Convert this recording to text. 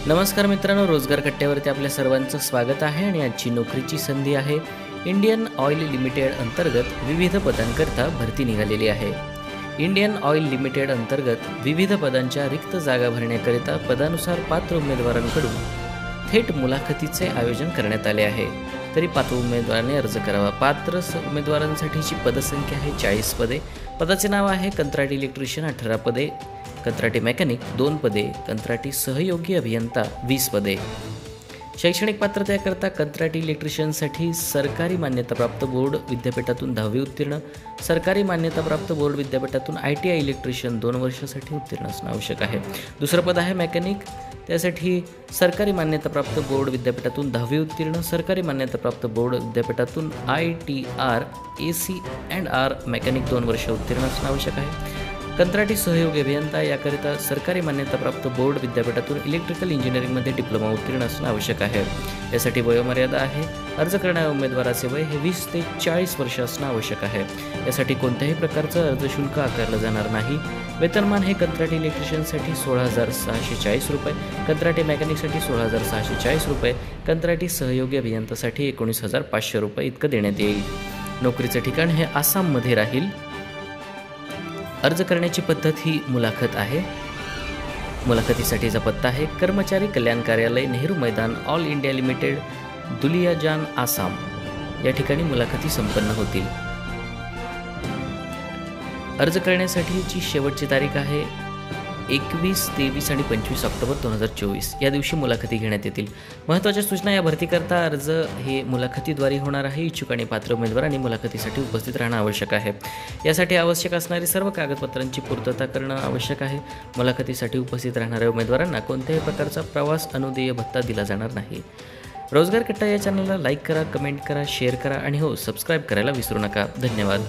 नमस्कार मित्रांनो, रोजगार कट्ट्यावरती आपल्या सर्वांचं स्वागत आहे आणि आजची नोकरीची संधी आहे. इंडियन ऑइल लिमिटेड अंतर्गत विविध पदांकरता भरती निघालेली आहे. इंडियन ऑइल लिमिटेड अंतर्गत विविध पदांच्या रिक्त जागा भरण्याकरिता पदानुसार पात्र उमेदवारांकडून थेट मुलाखतीचे आयोजन करण्यात आले आहे. तरी पात्र उमेदवारांनी अर्ज करावा. पात्र उमेदवारांसाठीची पदसंख्या आहे 40 पदे. पदाचे नाव आहे कंत्राटी इलेक्ट्रिशियन 18 पदे, कंत्राटी मेकॅनिक 2 पदे, कंत्राटी सहयोगी अभियंता 20 पदे. शैक्षणिक पात्रतेकरता कंत्राटी इलेक्ट्रिशियनसाठी सरकारी मान्यताप्राप्त बोर्ड विद्यापीठातून 10वी उत्तीर्ण, सरकारी मान्यताप्राप्त बोर्ड विद्यापीठातून ITI इलेक्ट्रिशियन 2 वर्षासाठी उत्तीर्ण असणं आवश्यक आहे. दुसरं पद आहे मेकॅनिक. त्यासाठी सरकारी मान्यताप्राप्त बोर्ड विद्यापीठातून 10वी उत्तीर्ण, सरकारी मान्यताप्राप्त बोर्ड विद्यापीठातून ITR AC&R मेकॅनिक 2 वर्ष उत्तीर्ण असणं आवश्यक आहे. कंत्राटी सहयोगी अभियंता याकरिता सरकारी मान्यताप्राप्त बोर्ड विद्यापीठातून इलेक्ट्रिकल इंजिनिअरिंगमध्ये डिप्लोमा उत्तीर्ण असणं आवश्यक आहे. यासाठी वयोमर्यादा आहे. अर्ज करणाऱ्या उमेदवाराचे वय हे 20 ते 40 वर्ष असणं आवश्यक आहे. यासाठी कोणत्याही प्रकारचं अर्ज शुल्क आकारलं जाणार नाही. वेतनमान हे कंत्राटी इलेक्ट्रिशियनसाठी 16,640 रुपये, कंत्राटी मेकॅनिकसाठी 16,640 रुपये, कंत्राटी सहयोगी अभियंतासाठी 19,500 रुपये इतकं देण्यात येईल. नोकरीचं ठिकाण हे आसाममध्ये राहील. अर्ज करण्याची पद्धत ही मुलाखत आहे. मुलाखतीसाठीचा पत्ता आहे कर्मचारी कल्याण कार्यालय, नेहरू मैदान, all India limited, Duliajan, Assam. या ठिकाणी मुलाखती संपन्न होतील. अर्ज करण्यासाठीची शेवटची तारीख आहे 21, 23 आणि 25 ऑक्टोबर 2024. या दिवशी मुलाखती घेण्यात येतील. महत्त्वाच्या सूचना: या भरतीकरता अर्ज हे मुलाखतीद्वारे होणार आहे. इच्छुक आणि पात्र उमेदवारांनी मुलाखतीसाठी उपस्थित राहणं आवश्यक आहे. यासाठी आवश्यक असणारी सर्व कागदपत्रांची पूर्तता करणं आवश्यक आहे. मुलाखतीसाठी उपस्थित राहणाऱ्या उमेदवारांना कोणत्याही प्रकारचा प्रवास अनुदेय भत्ता दिला जाणार नाही. रोजगार कट्टा या चॅनलला लाईक करा, कमेंट करा, शेअर करा आणि सबस्क्राईब करायला विसरू नका. धन्यवाद.